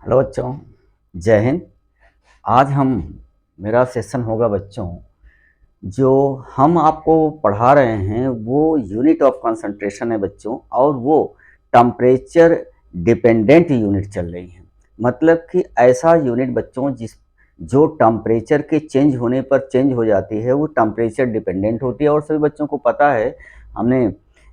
Hello बच्चों, जय हिंद। आज हम मेरा सेशन होगा बच्चों, जो हम आपको पढ़ा रहे हैं वो यूनिट ऑफ कंसंट्रेशन है बच्चों, और वो टेम्परेचर डिपेंडेंट यूनिट चल रही है। मतलब कि ऐसा यूनिट बच्चों जो टेम्परेचर के चेंज होने पर चेंज हो जाती है, वो टेम्परेचर डिपेंडेंट होती है। और सभी बच्चों को पता है, हमने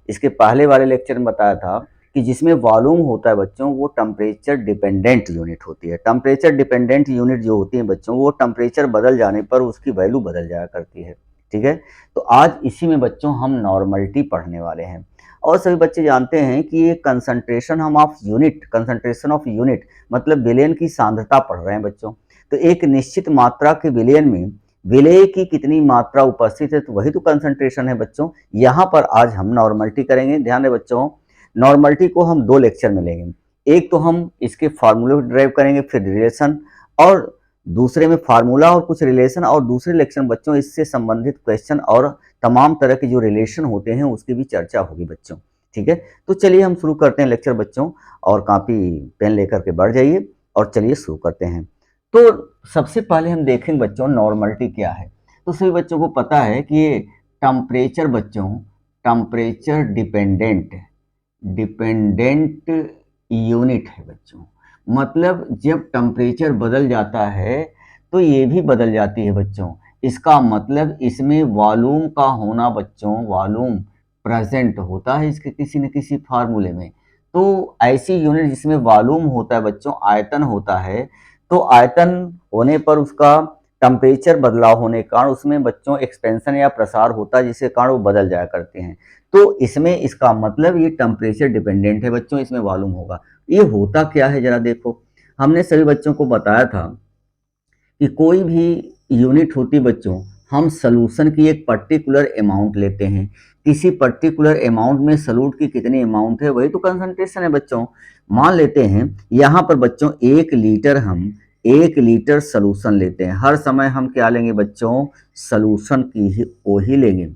इसके पहले वाले लेक्चर में बताया था कि जिसमें वॉल्यूम होता है बच्चों, वो टेम्परेचर डिपेंडेंट यूनिट होती है। टेम्परेचर डिपेंडेंट यूनिट जो होती है बच्चों, वो टेम्परेचर बदल जाने पर उसकी वैल्यू बदल जाया करती है। ठीक है, तो आज इसी में बच्चों हम नॉर्मलिटी पढ़ने वाले हैं। और सभी बच्चे जानते हैं कि ये कंसंट्रेशन ऑफ यूनिट मतलब विलयन की सांद्रता पढ़ रहे हैं बच्चों। तो एक निश्चित मात्रा के विलयन में विलेय की कितनी मात्रा उपस्थित है, तो वही तो कंसंट्रेशन है बच्चों। यहाँ पर आज हम नॉर्मलिटी करेंगे। ध्यान दें बच्चों, नॉर्मलिटी को हम दो लेक्चर में लेंगे। एक तो हम इसके फार्मूले ड्राइव करेंगे, फिर रिलेशन, और दूसरे में फार्मूला और कुछ रिलेशन, और दूसरे लेक्चर में बच्चों इससे संबंधित क्वेश्चन और तमाम तरह के जो रिलेशन होते हैं उसकी भी चर्चा होगी बच्चों। ठीक है, तो चलिए हम शुरू करते हैं लेक्चर बच्चों, और कापी पेन लेकर के बढ़ जाइए और चलिए शुरू करते हैं। तो सबसे पहले हम देखेंगे बच्चों नॉर्मलिटी क्या है। तो सभी बच्चों को पता है कि ये टेम्परेचर बच्चों, टेम्परेचर डिपेंडेंट डिपेंडेंट यूनिट है बच्चों। मतलब जब टेम्परेचर बदल जाता है तो ये भी बदल जाती है बच्चों। इसका मतलब इसमें वॉल्यूम का होना बच्चों, वॉल्यूम प्रेजेंट होता है इसके किसी न किसी फार्मूले में। तो ऐसी यूनिट जिसमें वॉल्यूम होता है बच्चों, आयतन होता है, तो आयतन होने पर उसका टेम्परेचर बदलाव होने के कारण उसमें बच्चों एक्सपेंशन या प्रसार होता है, जिसके कारण वो बदल जाया करते हैं। तो इसमें इसका मतलब ये टेम्परेचर डिपेंडेंट है बच्चों, इसमें वॉल्यूम होगा। ये होता क्या है जरा देखो। हमने सभी बच्चों को बताया था कि कोई भी यूनिट होती बच्चों, हम सॉल्यूशन की एक पर्टिकुलर अमाउंट लेते हैं। किसी पर्टिकुलर अमाउंट में सॉल्यूट की कितनी अमाउंट है, वही तो कंसंट्रेशन है बच्चों। मान लेते हैं यहाँ पर बच्चों 1 लीटर, हम 1 लीटर सॉल्यूशन लेते हैं। हर समय हम क्या लेंगे बच्चों, सॉल्यूशन की ही को ही लेंगे।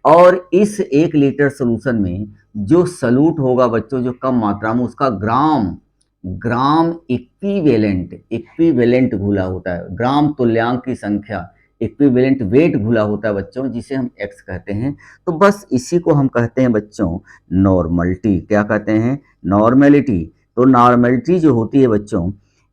और इस 1 लीटर सॉल्यूशन में जो सॉल्यूट होगा बच्चों, जो कम मात्रा में, उसका ग्राम ग्राम इक्विवेलेंट घुला होता है। ग्राम तुल्यांक की संख्या, इक्विवेलेंट वेट घुला होता है बच्चों, जिसे हम एक्स कहते हैं। तो बस इसी को हम कहते हैं बच्चों नॉर्मलिटी। क्या कहते हैं, नॉर्मेलिटी। तो नॉर्मेलिटी जो होती है बच्चों,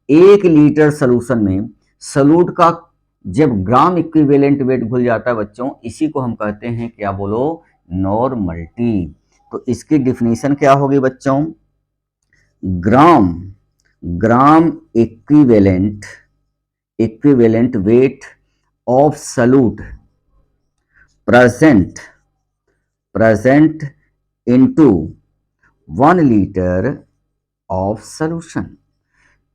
1 लीटर सोल्यूशन में सॉल्यूट का जब ग्राम इक्विवेलेंट वेट घुल जाता है बच्चों, इसी को हम कहते हैं, क्या बोलो, नॉर्मलिटी। तो इसकी डिफिनीशन क्या होगी बच्चों, gram gram equivalent weight of solute present present into 1 litre of solution.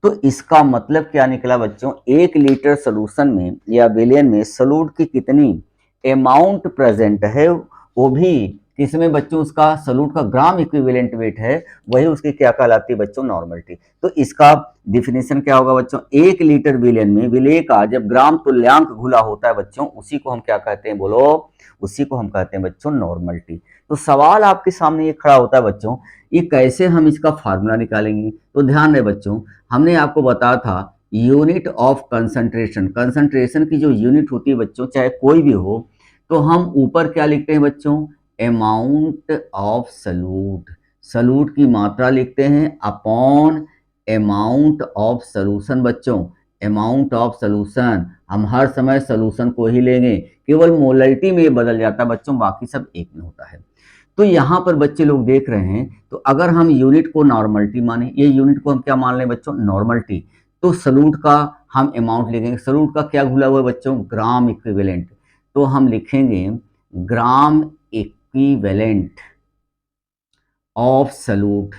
तो इसका मतलब क्या निकला बच्चों, 1 लीटर सॉल्यूशन में या विलियन में सॉल्यूट की कितनी अमाउंट प्रेजेंट है, वो भी किसमें बच्चों, उसका सॉल्यूट का ग्राम इक्विवेलेंट वेट है, वही उसकी क्या कहलाती है बच्चों, नॉर्मलिटी। तो इसका डिफिनेशन क्या होगा बच्चों, 1 लीटर विलियन में विलेय का जब ग्राम तुल्यांक घुला होता है बच्चों, उसी को हम क्या कहते हैं, बोलो, उसी को हम कहते हैं बच्चों नॉर्मलिटी। तो सवाल आपके सामने ये खड़ा होता है बच्चों, ये कैसे हम इसका फार्मूला निकालेंगे। तो ध्यान रहे बच्चों, हमने आपको बताया था यूनिट ऑफ कंसंट्रेशन, कंसंट्रेशन की जो यूनिट होती है बच्चों, चाहे कोई भी हो, तो हम ऊपर क्या लिखते हैं बच्चों, अमाउंट ऑफ सॉल्यूट, सॉल्यूट की मात्रा लिखते हैं अपॉन अमाउंट ऑफ सॉल्यूशन बच्चों। अमाउंट ऑफ सॉल्यूशन, हम हर समय सॉल्यूशन को ही लेंगे, केवल मोलरिटी में ये बदल जाता है बच्चों, बाकी सब एक में होता है। तो यहाँ पर बच्चे लोग देख रहे हैं, तो अगर हम यूनिट को नॉर्मलिटी माने, ये यूनिट को हम क्या मान लें बच्चों, नॉर्मलिटी, तो सॉल्यूट का हम अमाउंट लिखेंगे। सॉल्यूट का क्या घुला हुआ है बच्चों, ग्राम इक्विवेलेंट। तो हम लिखेंगे ग्राम इक्विवेलेंट ऑफ सॉल्यूट,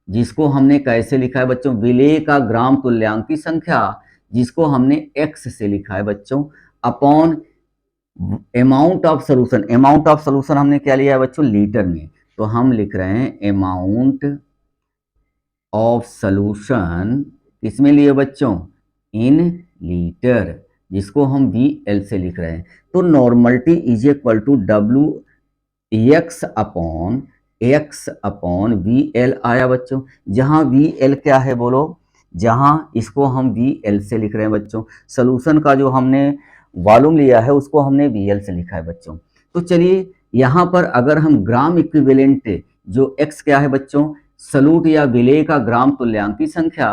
जिसको हमने कैसे लिखा है बच्चों, विलेय का ग्राम तुल्यांक की संख्या, जिसको हमने एक्स से लिखा है बच्चों, upon amount of solution. Amount of solution हमने क्या लिया है बच्चों, लीटर में। तो हम लिख रहे हैं अमाउंट ऑफ सोल्यूशन किसमें लिए बच्चों, इन लीटर, जिसको हम वी एल से लिख रहे हैं। तो normality is equal to W X upon V L आया बच्चों, जहां वी एल क्या है बोलो, जहां इसको हम VL से लिख रहे हैं बच्चों। सोल्यूशन का जो हमने वॉल्यूम लिया है उसको हमने VL से लिखा है बच्चों। तो चलिए यहाँ पर अगर हम ग्राम इक्विवेलेंट जो x क्या है बच्चों, सलूट या विलेय का ग्राम तुल्यांकी संख्या,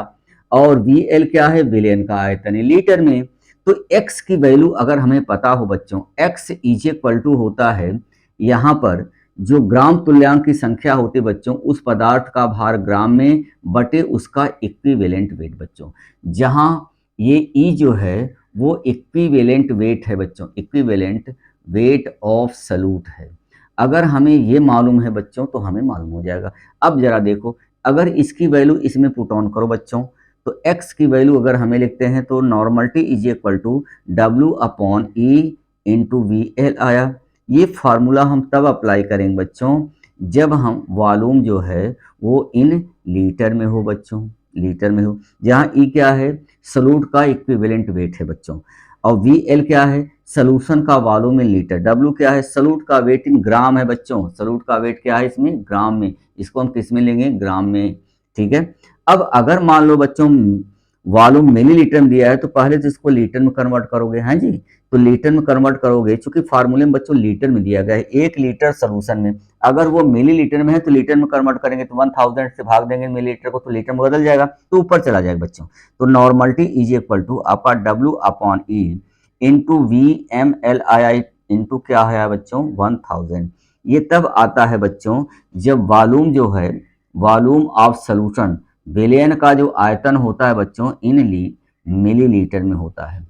और VL क्या है, विलयन का आयतन है लीटर में। तो x की वैल्यू अगर हमें पता हो बच्चों, x इज इक्वल टू होता है यहाँ पर जो ग्राम तुल्यांक की संख्या होती है बच्चों, उस पदार्थ का भार ग्राम में बटे उसका इक्विवेलेंट वेट बच्चों। जहां ये E जो है वो इक्विवेलेंट वेट है बच्चों, इक्विवेलेंट वेट ऑफ सलूट है। अगर हमें ये मालूम है बच्चों तो हमें मालूम हो जाएगा। अब जरा देखो, अगर इसकी वैल्यू इसमें पुट ऑन करो बच्चों, तो x की वैल्यू अगर हमें लिखते हैं तो normality is equal to W/E into VL आया। ये फार्मूला हम तब अप्लाई करेंगे बच्चों जब हम वॉल्यूम जो है वो इन लीटर में हो बच्चों, लीटर में हो, जहाँ ई क्या है, सलूट का इक्विवेलेंट वेट है बच्चों, और VL क्या है, सॉल्यूशन का वॉल्यूम इन लीटर, W क्या है, सलूट का वेट इन ग्राम है बच्चों, सलूट का वेट क्या है इसमें, ग्राम में, इसको हम किस में लेंगे, ग्राम में। ठीक है। अब अगर मान लो बच्चों वॉल्यूम मिलीलीटर में दिया है तो पहले तो इसको लीटर में कन्वर्ट करोगे, हैं जी, तो लीटर में कन्वर्ट करोगे, चूंकि फार्मूले में बच्चों लीटर में दिया गया है, 1 लीटर सोल्यूशन में, अगर वो मिलीलीटर में है तो लीटर में कन्वर्ट करेंगे तो 1000 से भाग देंगे मिलीलीटर को तो लीटर में बदल जाएगा, तो ऊपर चला जाएगा बच्चों। तो नॉर्मलिटी इज इक्वल टू आपका W/E इंटू VML इंटू क्या है बच्चों, 1000। ये तब आता है बच्चों जब वॉल्यूम जो है, वॉल्यूम ऑफ सोल्यूशन, विलयन का जो आयतन होता है बच्चों इन मिलीलीटर में होता है,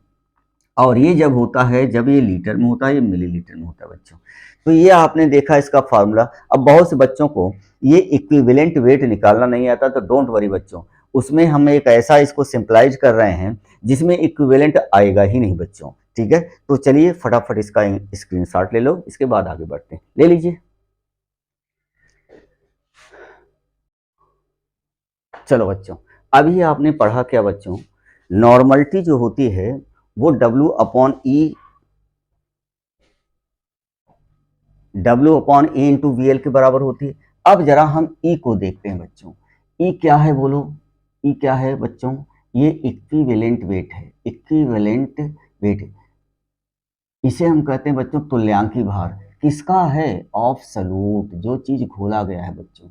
और ये जब होता है, जब ये लीटर में होता है, ये मिलीलीटर में होता है बच्चों। तो ये आपने देखा इसका फार्मूला। अब बहुत से बच्चों को ये इक्विवेलेंट वेट निकालना नहीं आता, तो डोंट वरी बच्चों, उसमें हम एक ऐसा इसको सिंपलाइज कर रहे हैं जिसमें इक्विवेलेंट आएगा ही नहीं बच्चों। ठीक है, तो चलिए फटाफट इसका स्क्रीनशॉट ले लो, इसके बाद आगे बढ़ते हैं, ले लीजिए। चलो बच्चों, अभी आपने पढ़ा क्या बच्चों, नॉर्मलिटी जो होती है वो W/E इंटू VL के बराबर होती है। अब जरा हम E को देखते हैं बच्चों, E क्या है बोलो, E क्या है बच्चों, ये इक्विवेलेंट वेट है, इक्विवेलेंट वेट, इसे हम कहते हैं बच्चों तुल्यांकी भार, किसका है, ऑफ सलूट, जो चीज घोला गया है बच्चों।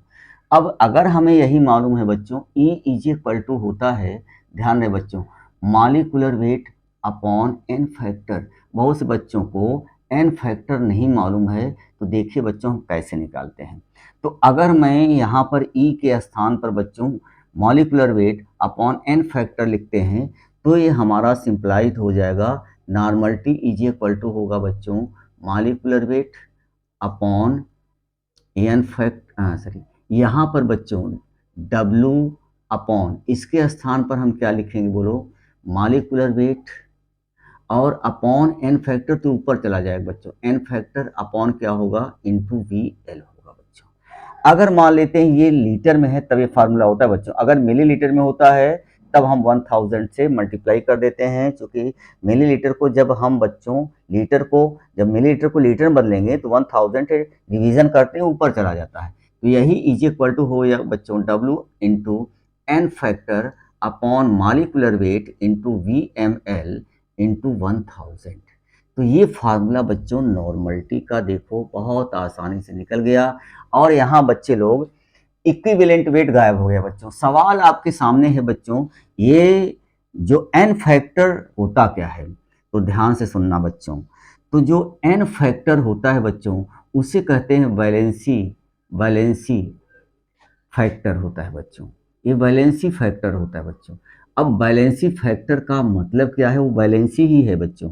अब अगर हमें यही मालूम है बच्चों, E इज इक्वल टू होता है, ध्यान रहे बच्चों, molecular weight upon N factor. बहुत से बच्चों को एन फैक्टर नहीं मालूम है, तो देखिए बच्चों हम कैसे निकालते हैं। तो अगर मैं यहाँ पर E के स्थान पर बच्चों molecular weight upon N factor लिखते हैं, तो ये हमारा सिंप्लाइज हो जाएगा, नॉर्मलिटी इज इक्वल टू होगा बच्चों molecular weight upon N sorry, यहाँ पर बच्चों W अपॉन, इसके स्थान पर हम क्या लिखेंगे बोलो, मॉलिक्यूलर वेट, और अपॉन एन फैक्टर तो ऊपर चला जाएगा बच्चों, एन फैक्टर अपॉन क्या होगा, इंटू VL होगा बच्चों। अगर मान लेते हैं ये लीटर में है तब ये फार्मूला होता है बच्चों, अगर मिलीलीटर में होता है तब हम 1000 से मल्टीप्लाई कर देते हैं, क्योंकि मिलीलीटर को जब हम बच्चों लीटर को, जब मिलीलीटर को लीटर में बदलेंगे तो 1000 से डिवीजन करते हैं ऊपर चला जाता है। तो यही इज इक्वल टू हो या बच्चों W into N factor upon molecular weight into VML into 1000। तो ये फार्मूला बच्चों नॉर्मलिटी का देखो बहुत आसानी से निकल गया, और यहाँ बच्चे लोग इक्विवेलेंट वेट गायब हो गया बच्चों। सवाल आपके सामने है बच्चों, ये जो एन फैक्टर होता क्या है, तो ध्यान से सुनना बच्चों। तो जो एन फैक्टर होता है बच्चों उसे कहते हैं वैलेंसी, वैलेंसी फैक्टर होता है बच्चों, ये वैलेंसी फैक्टर होता है बच्चों। अब वैलेंसी फैक्टर का मतलब क्या है, वो वैलेंसी ही है बच्चों।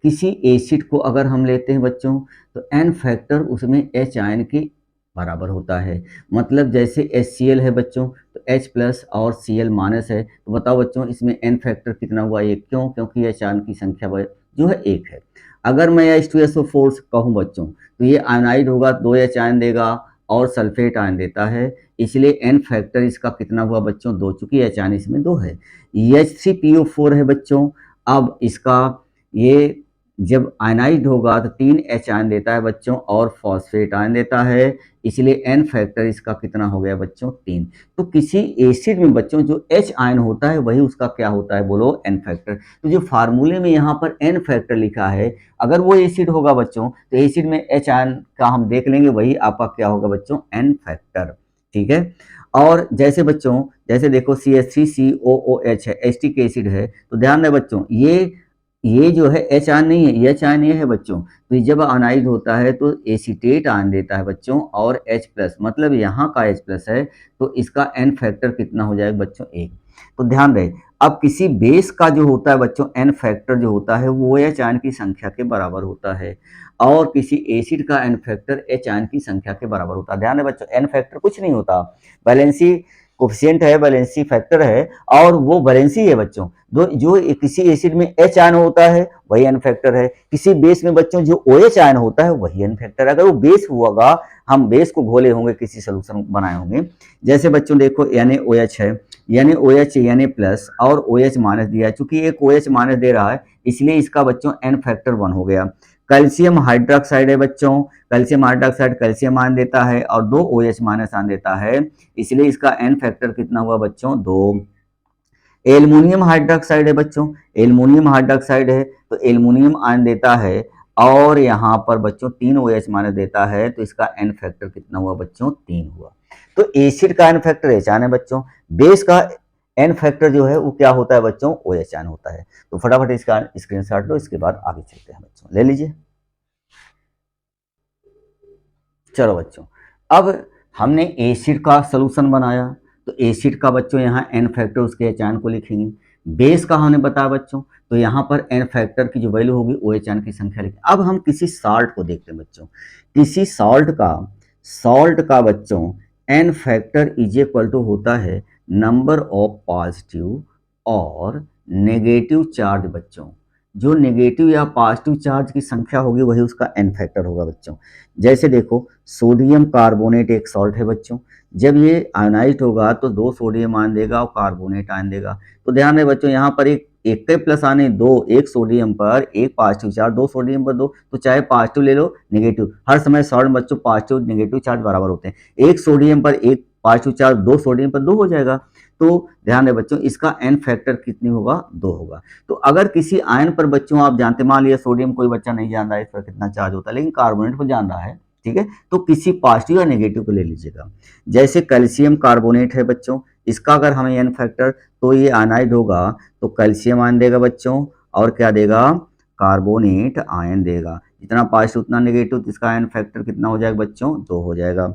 किसी एसिड को अगर हम लेते हैं बच्चों तो एन फैक्टर उसमें H आयन के बराबर होता है, मतलब जैसे HCl है बच्चों तो H प्लस और Cl माइनस है, तो बताओ बच्चों इसमें एन फैक्टर कितना हुआ, एक, क्यों, क्योंकि H आयन की संख्या जो है एक है। अगर मैं H2SO4 कहूँ बच्चों तो ये आयनाइड होगा, 2H आयन देगा और सल्फेट आयन देता है, इसलिए एन फैक्टर इसका कितना हुआ बच्चों, 2, चूंकि H आयन इसमें 2 है। H3PO4 है बच्चों, अब इसका ये जब आयनाइज्ड होगा तो 3 एच आयन देता है बच्चों और फॉस्फेट आयन देता है, इसलिए एन फैक्टर इसका कितना हो गया बच्चों 3। तो किसी एसिड में बच्चों जो एच आयन होता है वही उसका क्या होता है बोलो एन फैक्टर। तो जो फार्मूले में यहाँ पर एन फैक्टर लिखा है, अगर वो एसिड होगा बच्चों तो एसिड में एच आयन का हम देख लेंगे, वही आपका क्या होगा बच्चों एन फैक्टर। ठीक है। और जैसे बच्चों जैसे देखो CH3COOH है, एस्टिक एसिड है, तो ध्यान दें बच्चों ये जो है एच आयन नहीं है, एच आयन ये है बच्चों। तो जब आयनाइज होता है तो एसीटेट आयन देता है बच्चों और H प्लस, मतलब यहाँ का H प्लस है तो इसका एन फैक्टर कितना हो जाएगा बच्चों 1। तो ध्यान रहे, अब किसी बेस का जो होता है बच्चों एन फैक्टर जो होता है वो एच आयन की संख्या के बराबर होता है, और किसी एसिड का एन फैक्टर एच आयन की संख्या के बराबर होता है। ध्यान रहे बच्चों, एन फैक्टर कुछ नहीं होता, वैलेंसी कोफिशिएंट है, वैलेंसी फैक्टर है, और वो वैलेंसी है बच्चों। दो जो किसी एसिड में एच आयन होता है वही एन फैक्टर है, किसी बेस में बच्चों जो ओ एच आयन होता है वही एन फैक्टर है। अगर वो बेस होगा, हम बेस को घोले होंगे, किसी सोल्यूशन बनाए होंगे, जैसे बच्चों देखो NaOH है, NaOH Na+ और OH- दिया है, चूंकि एक OH- दे रहा है इसलिए इसका बच्चों एन फैक्टर 1 हो गया। कैल्शियम हाइड्रोक्साइड है बच्चों, कैल्शियम हाइड्रोक्साइड कैल्शियम आयन देता है और 2 OH- आयन देता है, इसलिए इसका एन फैक्टर कितना हुआ बच्चों 2। एल्युमिनियम हाइड्रोक्साइड है बच्चों, एल्युमिनियम हाइड्रोक्साइड है तो एल्युमिनियम आयन देता है और यहाँ पर बच्चों 3 OH- देता है, तो इसका एन फैक्टर कितना हुआ बच्चों 3 हुआ। तो एसिड का एन फैक्टर एच आयन है बच्चों, बेस का एन फैक्टर जो है वो क्या होता है बच्चों OH आयन होता है। तो फटाफट इसका स्क्रीनशॉट लो, इसके बाद आगे चलते हैं बच्चों, ले लीजिए। चलो बच्चों, अब हमने एसिड का सॉल्यूशन बनाया, तो एसिड का बच्चों यहाँ एन फैक्टर उसके एच आयन को लिखेंगे। बेस का हमने बताया बच्चों, तो यहाँ पर एन फैक्टर की जो वैल्यू होगी ओ एच आयन की संख्या लिखेंगे। अब हम किसी साल्ट को देखते हैं बच्चों, किसी सॉल्ट का बच्चों N factor is equal to होता है नंबर ऑफ पॉजिटिव और नेगेटिव चार्ज बच्चों। जो नेगेटिव या पॉजिटिव चार्ज की संख्या होगी वही उसका एन फैक्टर होगा बच्चों। जैसे देखो सोडियम कार्बोनेट एक सॉल्ट है बच्चों, जब ये आयनाइज्ड होगा तो 2 सोडियम आयन देगा और कार्बोनेट आयन देगा। तो ध्यान रहे बच्चों, यहाँ पर एक के प्लस आने दो, एक सोडियम पर एक पॉजिटिव चार्ज, 2 सोडियम पर 2, तो चाहे पॉजिटिव ले लो नेगेटिव, हर समय सॉल्ट में बच्चों पॉजिटिव नेगेटिव चार्ज बराबर होते हैं। एक सोडियम पर एक पॉजिटिव चार्ज, 2 सोडियम पर 2 हो जाएगा। तो ध्यान रहे बच्चों, इसका एन फैक्टर कितनी होगा 2 होगा। तो अगर किसी आयन पर बच्चों आप जानते, मान लिया सोडियम कोई बच्चा नहीं जान रहा है इस पर कितना चार्ज होता है, लेकिन कार्बोनेट पर जान रहा है, ठीक है, तो किसी पॉजिटिव या नेगेटिव को ले लीजिएगा। जैसे कैल्शियम कार्बोनेट है बच्चों, इसका अगर हमें एन फैक्टर, तो ये आयनाइड होगा तो कैल्शियम आयन देगा बच्चों, और क्या देगा कार्बोनेट आयन देगा। जितना पॉजिटिव उतना नेगेटिव, तो इसका एन फैक्टर कितना हो जाएगा बच्चों 2 हो जाएगा।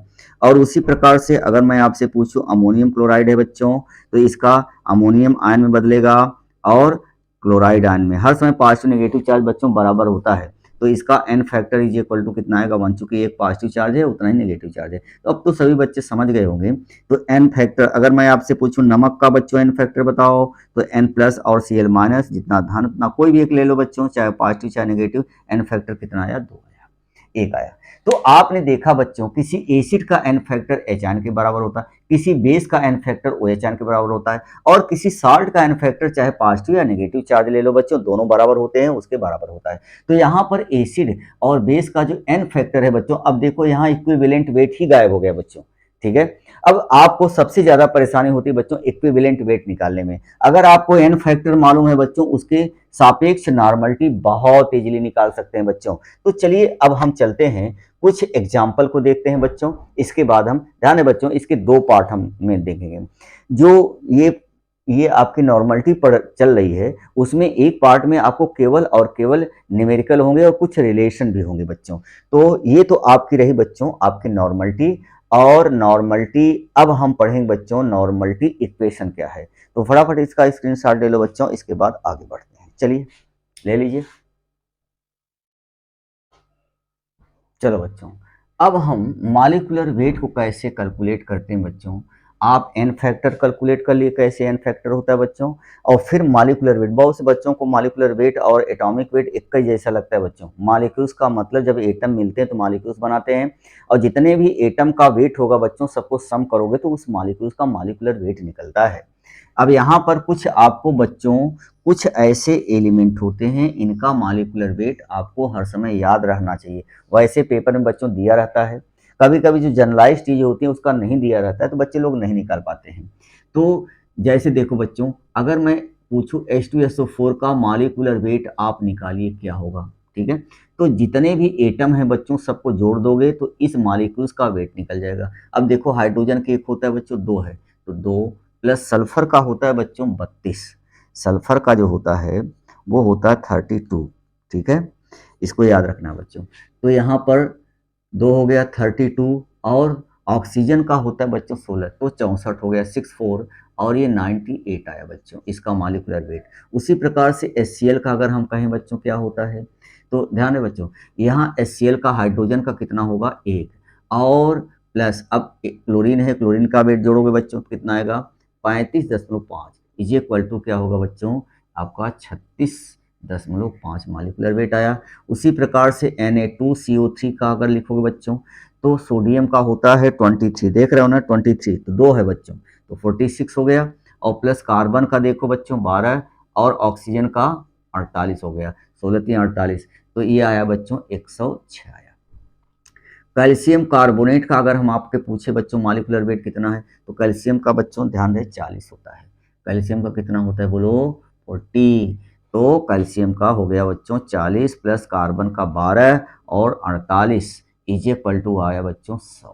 और उसी प्रकार से अगर मैं आपसे पूछूं अमोनियम क्लोराइड है बच्चों, तो इसका अमोनियम आयन में बदलेगा और क्लोराइड आयन में, हर समय पॉजिटिव नेगेटिव चार्ज बच्चों बराबर होता है, तो इसका N factor is equal to कितना आएगा 1, चूंकि एक पॉजिटिव चार्ज है उतना ही नेगेटिव चार्ज है। तो अब तो सभी बच्चे समझ गए होंगे। तो एन फैक्टर, अगर मैं आपसे पूछूं नमक का बच्चों एन फैक्टर बताओ, तो एन प्लस और Cl-, जितना धन उतना कोई भी एक ले लो बच्चों, चाहे पॉजिटिव चाहे नेगेटिव, एन फैक्टर कितना आया 2 आया, 1 आया। तो आपने देखा बच्चों, किसी एसिड का एन फैक्टर एच आयन के बराबर होता है, किसी बेस का N factor O H ion के बराबर होता है, और किसी साल्ट का एन फैक्टर चाहे पॉजिटिव या नेगेटिव चार्ज ले लो बच्चों, दोनों बराबर होते हैं, उसके बराबर होता है। तो यहाँ पर एसिड और बेस का जो एन फैक्टर है बच्चों, अब देखो यहाँ इक्विवेलेंट वेट ही गायब हो गया बच्चों, ठीक है। अब आपको सबसे ज्यादा परेशानी होती है बच्चों इक्विवेलेंट वेट निकालने में। अगर आपको एन फैक्टर मालूम है बच्चों, उसके सापेक्ष नॉर्मलिटी बहुत इजीली निकाल सकते हैं बच्चों। तो चलिए अब हम चलते हैं कुछ एग्जाम्पल को देखते हैं बच्चों, इसके बाद हम, ध्यान है बच्चों, इसके 2 पार्ट हम में देखेंगे। जो ये आपकी नॉर्मलिटी पर चल रही है, उसमें एक पार्ट में आपको केवल और केवल न्यूमेरिकल होंगे और कुछ रिलेशन भी होंगे बच्चों। तो ये तो आपकी रही बच्चों आपकी नॉर्मलिटी, और नॉर्मलिटी अब हम पढ़ेंगे बच्चों नॉर्मलिटी इक्वेशन क्या है। तो फटाफट इसका स्क्रीनशॉट ले लो बच्चों, इसके बाद आगे बढ़ते हैं, चलिए ले लीजिए। चलो बच्चों, अब हम मॉलिक्यूलर वेट को कैसे कैलकुलेट करते हैं बच्चों। आप एन फैक्टर कैलकुलेट कर लिए कैसे एन फैक्टर होता है बच्चों, और फिर मॉलिक्यूलर वेट। बहुत से बच्चों को मॉलिक्यूलर वेट और एटॉमिक वेट एक ही जैसा लगता है बच्चों। मॉलिक्यूल्स का मतलब जब एटम मिलते हैं तो मॉलिक्यूल्स बनाते हैं, और जितने भी एटम का वेट होगा बच्चों सबको सम करोगे तो उस मॉलिक्यूल्स का मॉलिक्यूलर वेट निकलता है। अब यहाँ पर कुछ आपको बच्चों कुछ ऐसे एलिमेंट होते हैं इनका मॉलिक्यूलर वेट आपको हर समय याद रखना चाहिए। वैसे पेपर में बच्चों दिया रहता है, कभी कभी जो जनरलाइज चीज़ें होती हैं उसका नहीं दिया रहता है तो बच्चे लोग नहीं निकाल पाते हैं। तो जैसे देखो बच्चों, अगर मैं पूछूं H2SO4 का मॉलिक्यूलर वेट आप निकालिए क्या होगा, ठीक है। तो जितने भी एटम हैं बच्चों सबको जोड़ दोगे तो इस मॉलिक्यूल्स का वेट निकल जाएगा। अब देखो हाइड्रोजन के एक होता है बच्चों 2 है, तो 2 प्लस सल्फर का होता है बच्चों 32, सल्फर का जो होता है वो होता है 32, ठीक है। इसको याद रखना बच्चों। तो यहाँ पर 2 हो गया 32, और ऑक्सीजन का होता है बच्चों 16, तो 64 हो गया 64, और ये 98 आया बच्चों इसका मॉलिक्यूलर वेट। उसी प्रकार से HCl का अगर हम कहें बच्चों क्या होता है, तो ध्यान दें बच्चों, यहाँ HCl का हाइड्रोजन का कितना होगा 1, और प्लस अब क्लोरीन है, क्लोरीन का वेट जोड़ोगे बच्चों तो कितना आएगा 35.5, इज इक्वल टू क्या होगा बच्चों आपका 36.5 मॉलिक्यूलर वेट आया। उसी प्रकार से Na2CO3 का अगर लिखोगे बच्चों तो सोडियम का होता है 23, देख रहे हो ना 23, तो 2 है बच्चों तो 46 हो गया, और प्लस कार्बन का देखो बच्चों 12, और ऑक्सीजन का 48 हो गया, 16 3 48, तो ये आया बच्चों 106 आया। कैल्शियम कार्बोनेट का अगर हम आपके पूछे बच्चों मॉलिक्यूलर वेट कितना है, तो कैल्शियम का बच्चों ध्यान रहे 40 होता है। कैल्शियम का कितना होता है बोलो 40, तो कैल्शियम का हो गया बच्चों 40 प्लस कार्बन का 12 और 48 इज इक्वल टू आया बच्चों 100।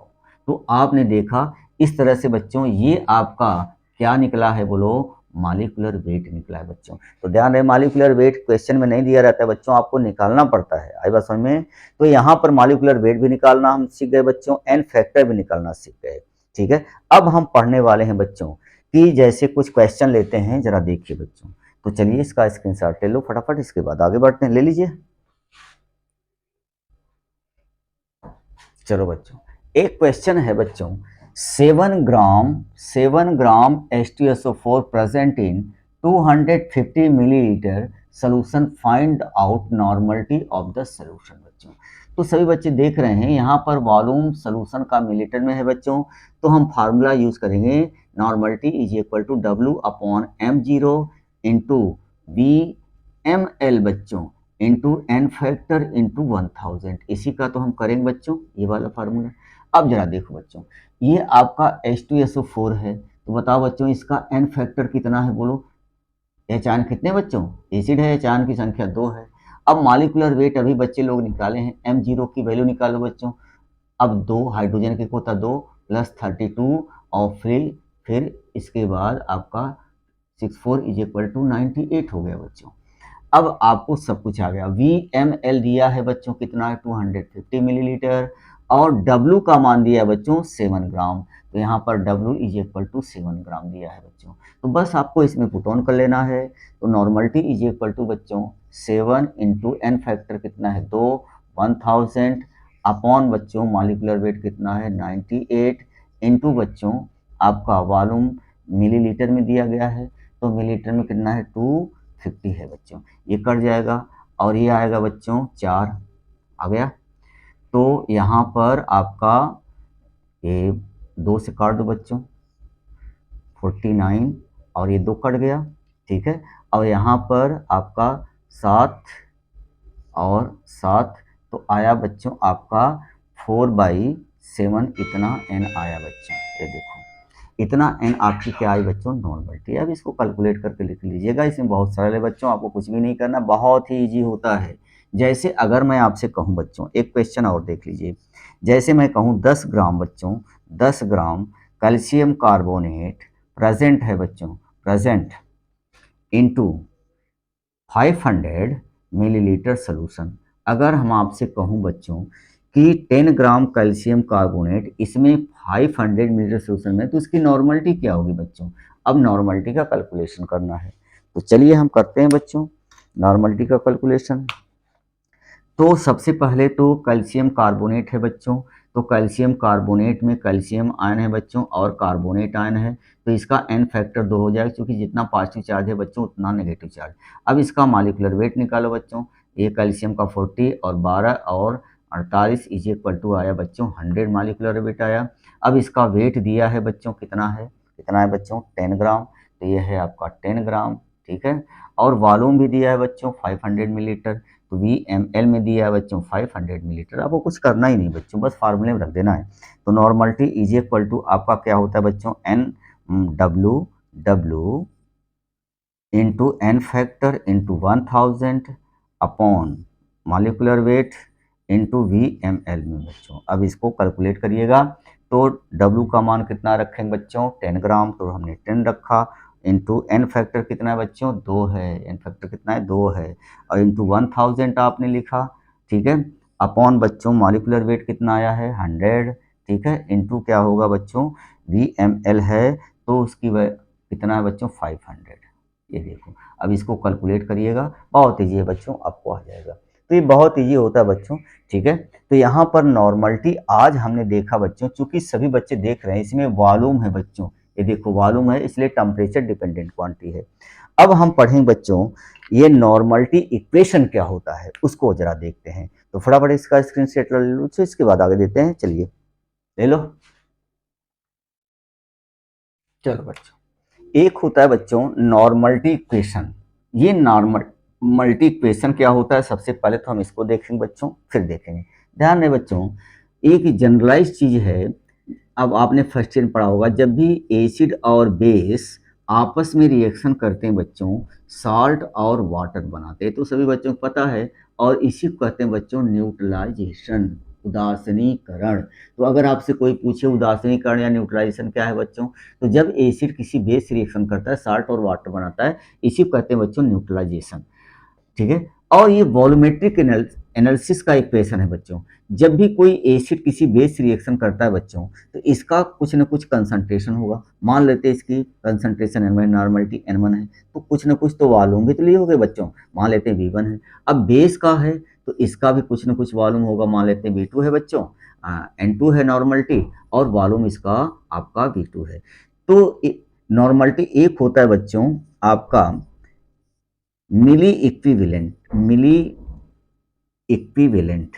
तो आपने देखा इस तरह से बच्चों ये आपका क्या निकला है बोलो मॉलिक्यूलर वेट निकला है बच्चों। तो ध्यान रहे मॉलिक्यूलर वेट क्वेश्चन में नहीं दिया रहता है बच्चों, आपको निकालना पड़ता है, आई बात समझ में। तो यहाँ पर मॉलिक्यूलर वेट भी निकालना हम सीख गए बच्चों, एन फैक्टर भी निकालना सीख गए, ठीक है। अब हम पढ़ने वाले हैं बच्चों कि जैसे कुछ क्वेश्चन लेते हैं, जरा देखिए बच्चों। तो चलिए इसका स्क्रीनशॉट ले लो फटाफट, इसके बाद आगे बढ़ते हैं, ले लीजिए। चलो बच्चों, एक क्वेश्चन है बच्चों, 7 ग्राम H2SO4 present in 250 millilitre solution, find out normality of the solution बच्चों। तो सभी बच्चे देख रहे हैं यहाँ पर वॉल्यूम सोल्यूशन का मिलीलीटर में है बच्चों, तो हम फार्मूला यूज करेंगे normality is equal to W/m0 into VmL बच्चों इंटू एन फैक्टर इंटू 1000, इसी का तो हम करेंगे बच्चों ये वाला फार्मूला। अब जरा देखो बच्चों, ये आपका H2SO4 है, तो बताओ बच्चों इसका एन फैक्टर कितना है बोलो। एच आयन कितने बच्चों, एसिड है, एच आयन की संख्या 2 है। अब मॉलिक्यूलर वेट अभी बच्चे लोग निकाले हैं, m0 की वैल्यू निकालो बच्चों। अब 2 हाइड्रोजन के होता 2 प्लस 32, और फिर इसके बाद आपका 64 इज इक्वल टू 98 हो गया बच्चों। अब आपको सब कुछ आ गया। VmL दिया है बच्चों कितना है 250 मिलीलीटर, और W का मान दिया है बच्चों 7 ग्राम, तो यहाँ पर W इज इक्वल टू 7 ग्राम दिया है बच्चों। तो बस आपको इसमें पुट ऑन कर लेना है। तो नॉर्मलिटी इज इक्वल टू बच्चों 7 इंटू एन फैक्टर कितना है 2, 1000 अपॉन बच्चों मॉलिक्यूलर वेट कितना है 98 इंटू बच्चों आपका वॉल्यूम मिलीलीटर में दिया गया है, तो मिलीलीटर में कितना है 250 है बच्चों, ये कट जाएगा, और ये आएगा बच्चों 4 आ गया। तो यहाँ पर आपका ये 2 से काट दो बच्चों 49, और ये 2 कट गया, ठीक है। और यहाँ पर आपका 7 और 7, तो आया बच्चों आपका 4/7, इतना n आया बच्चों। ये देखो इतना n आपकी क्या आई बच्चों नॉर्मलिटी। अब इसको कैलकुलेट करके लिख लीजिएगा, इसमें बहुत सरल है बच्चों, आपको कुछ भी नहीं करना, बहुत ही इजी होता है। जैसे अगर मैं आपसे कहूँ बच्चों एक क्वेश्चन और देख लीजिए, जैसे मैं कहूँ 10 ग्राम बच्चों 10 ग्राम कैल्शियम कार्बोनेट प्रेजेंट है बच्चों, प्रेजेंट इनटू 500 मिलीलीटर सोल्यूशन। अगर हम आपसे कहूँ बच्चों कि 10 ग्राम कैल्शियम कार्बोनेट इसमें 500 मिलीलीटर सोल्यूशन में, तो इसकी नॉर्मलिटी क्या होगी बच्चों। अब नॉर्मलिटी का कैलकुलेशन करना है, तो चलिए हम करते हैं बच्चों नॉर्मलिटी का कैलकुलेशन। तो सबसे पहले तो कैल्शियम कार्बोनेट है बच्चों, तो कैल्शियम कार्बोनेट में कैल्शियम आयन है बच्चों और कार्बोनेट आयन है, तो इसका n फैक्टर 2 हो जाएगा, क्योंकि जितना पॉजिटिव चार्ज है बच्चों उतना नेगेटिव चार्ज। अब इसका मॉलिक्यूलर वेट निकालो बच्चों, ये कैल्शियम का 40 और 12 और 48 इज इक्वल टू आया बच्चों 100 मॉलिक्यूलर वेट आया। अब इसका वेट दिया है बच्चों कितना है बच्चों 10 ग्राम, तो ये है आपका 10 ग्राम, ठीक है। और वॉल्यूम भी दिया है बच्चों 500 मिलीलीटर, तो VmL में दिया है बच्चों 500 मिलीलीटर। आपको कुछ करना ही नहीं बच्चों, बस फार्मूले में रख देना है। तो नॉर्मलिटी इज इक्वल टू आपका क्या होता है बच्चों NW into N factor into 1000 upon molecular weight into VmL में बच्चों। अब इसको कैलकुलेट करिएगा, तो W का मान कितना रखेंगे बच्चों 10 ग्राम, तो हमने 10 रखा, इंटू एन फैक्टर कितना है बच्चों 2 है, एन फैक्टर कितना है 2 है, और इंटू 1000 आपने लिखा, ठीक है, अपॉन बच्चों मॉलिक्यूलर वेट कितना आया है 100, ठीक है, इंटू क्या होगा बच्चों VmL है, तो उसकी कितना है बच्चों 500। ये देखो, अब इसको कैलकुलेट करिएगा, बहुत ईजी है बच्चों, आपको आ जाएगा। तो ये बहुत ईजी होता है बच्चों, ठीक है। तो यहाँ पर नॉर्मलिटी आज हमने देखा बच्चों, चूंकि सभी बच्चे देख रहे हैं, इसमें वॉल्यूम है बच्चों, ये देखो वॉल्यूम है, इसलिए टेम्परेचर डिपेंडेंट क्वांटिटी है। अब हम पढ़ेंगे बच्चों ये नॉर्मलिटी इक्वेशन क्या होता है, उसको जरा देखते हैं। तो फटाफट इसका स्क्रीनशॉट ले लो, इसके बाद आगे देते हैं, चलिए ले लो। चलो बच्चों, एक होता है बच्चों नॉर्मलिटी इक्वेशन। ये नॉर्मलिटी इक्वेशन क्या होता है, सबसे पहले तो हम इसको देखेंगे बच्चों, फिर देखेंगे। ध्यान दें बच्चों, एक जनरलाइज चीज है, अब आपने फर्स्ट ईयर पढ़ा होगा, जब भी एसिड और बेस आपस में रिएक्शन करते हैं बच्चों, साल्ट और वाटर बनाते हैं, तो सभी बच्चों को पता है, और इसी को कहते हैं बच्चों न्यूट्रलाइजेशन, उदासीनीकरण। तो अगर आपसे कोई पूछे उदासीनीकरण या न्यूट्रलाइजेशन क्या है बच्चों, तो जब एसिड किसी बेस से रिएक्शन करता है, साल्ट और वाटर बनाता है, इसी को कहते हैं बच्चों न्यूट्रलाइजेशन, ठीक है। और ये वॉल्यूमेट्रिक एनालिसिस का इक्वेशन है बच्चों, जब भी कोई एसिड किसी बेस रिएक्शन करता है बच्चों, तो इसका कुछ ना कुछ कंसंट्रेशन होगा। मान लेते हैं इसकी कंसंट्रेशन N1, नॉर्मलिटी N1 है, तो कुछ ना कुछ तो वॉल्यूम भी तो लिए होंगे बच्चों, मान लेते हैं V1 है। अब बेस का है तो इसका भी कुछ ना कुछ वॉल्यूम होगा, मान लेते हैं V2 है बच्चों, N2 है नॉर्मलिटी, और वॉल्यूम इसका आपका V2 है। तो नॉर्मलिटी एक होता है बच्चों आपका मिली इक्विवेलेंट।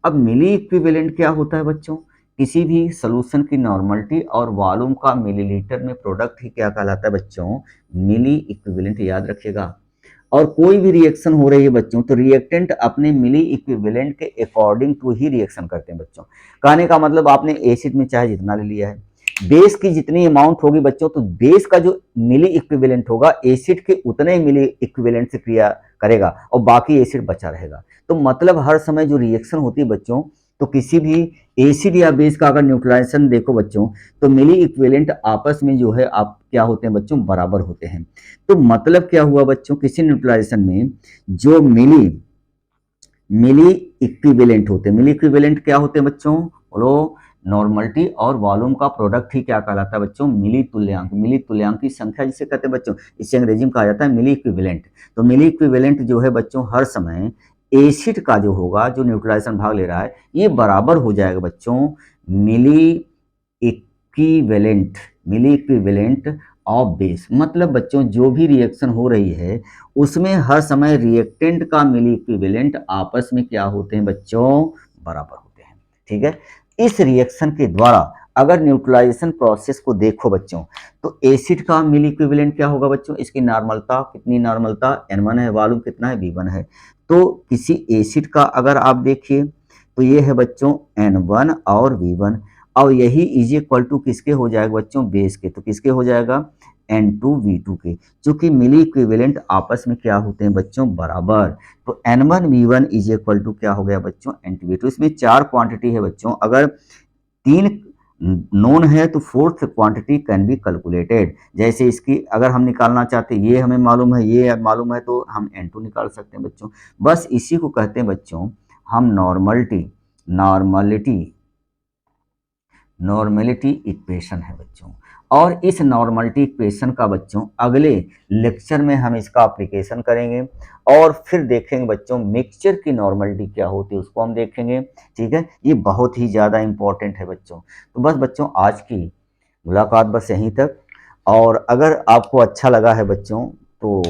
अब मिली इक्विवेलेंट क्या होता है बच्चों, किसी भी सॉल्यूशन की नॉर्मलिटी और वॉल्यूम का मिलीलीटर में प्रोडक्ट ही क्या कहलाता है बच्चों, मिली इक्विवेलेंट, याद रखिएगा। और कोई भी रिएक्शन हो रही है बच्चों, तो रिएक्टेंट अपने मिली इक्विवेलेंट के अकॉर्डिंग टू ही रिएक्शन करते हैं बच्चों। कहने का मतलब आपने एसिड में चाहे जितना ले लिया है, बेस की जितनी अमाउंट होगी बच्चों, तो बेस का जो मिली इक्विवेलेंट होगा एसिड के उतने ही मिली इक्विवेलेंट से क्रिया करेगा, और बाकी एसिड बचा रहेगा। तो मतलब हर समय जो रिएक्शन होती है बच्चों, तो किसी भी एसिड या बेस का अगर न्यूट्रलाइजेशन देखो बच्चों, तो मिली इक्विवेलेंट आपस में जो है आप क्या होते हैं बच्चों, बराबर होते हैं। तो मतलब क्या हुआ बच्चों, किसी न्यूट्रलाइजेशन में जो मिली इक्विवेलेंट होते हैं, मिली इक्विवेलेंट क्या होते हैं बच्चों, बोलो, नॉर्मलिटी और वॉल्यूम का प्रोडक्ट ही क्या कहलाता है बच्चों, मिली तुल्यांक। मिली तुल्यांक की संख्या जिसे कहते हैं बच्चों, इसे अंग्रेजी में कहा जाता है मिली इक्विवेलेंट। तो मिली इक्विवेलेंट जो है बच्चों हर समय एसिड का जो होगा, जो न्यूट्रलाइजेशन भाग ले रहा है, ये बराबर हो जाएगा बच्चों milli equivalent, milli equivalent of base. मतलब बच्चों जो भी रिएक्शन हो रही है उसमें हर समय रिएक्टेंट का मिली इक्विवेलेंट आपस में क्या होते हैं बच्चों, बराबर होते हैं, ठीक है। इस रिएक्शन के द्वारा अगर न्यूट्रलाइजेशन प्रोसेस को देखो बच्चों, तो एसिड का मिली इक्विवेलेंट क्या होगा बच्चों, इसकी नॉर्मलता कितनी, नॉर्मलता N1 है, वॉल्यूम कितना है V1 है। तो किसी एसिड का अगर आप देखिए, तो ये है बच्चों N1 और V1, और यही इज इक्वल टू किसके हो जाएगा बच्चों, बेस के, तो किसके हो जाएगा N2V2 के, क्योंकि मिली इक्विवेलेंट आपस में क्या होते हैं बच्चों, बराबर। तो N1V1 इज इक्वल टू क्या हो गया बच्चों, N2V2। इसमें 4 क्वांटिटी है बच्चों, अगर 3 नोन है तो fourth quantity can be calculated. जैसे इसकी अगर हम निकालना चाहते हैं, ये हमें मालूम है, ये मालूम है, तो हम N2 निकाल सकते हैं बच्चों। बस इसी को कहते हैं बच्चों हम नॉर्मलिटी नॉर्मेलिटी इक्वेशन है बच्चों। और इस नॉर्मलिटी इक्वेशन का बच्चों अगले लेक्चर में हम इसका एप्लीकेशन करेंगे और फिर देखेंगे बच्चों मिक्सचर की नॉर्मलिटी क्या होती है, उसको हम देखेंगे। ठीक है, ये बहुत ही ज़्यादा इम्पोर्टेंट है बच्चों। तो बस बच्चों आज की मुलाकात बस यहीं तक। और अगर आपको अच्छा लगा है बच्चों तो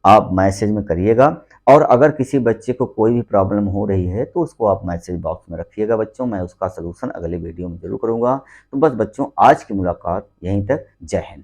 आप मैसेज में करिएगा, और अगर किसी बच्चे को कोई भी प्रॉब्लम हो रही है तो उसको आप मैसेज बॉक्स में रखिएगा बच्चों, मैं उसका सलूशन अगले वीडियो में ज़रूर करूँगा। तो बस बच्चों आज की मुलाकात यहीं तक। जय हिंद।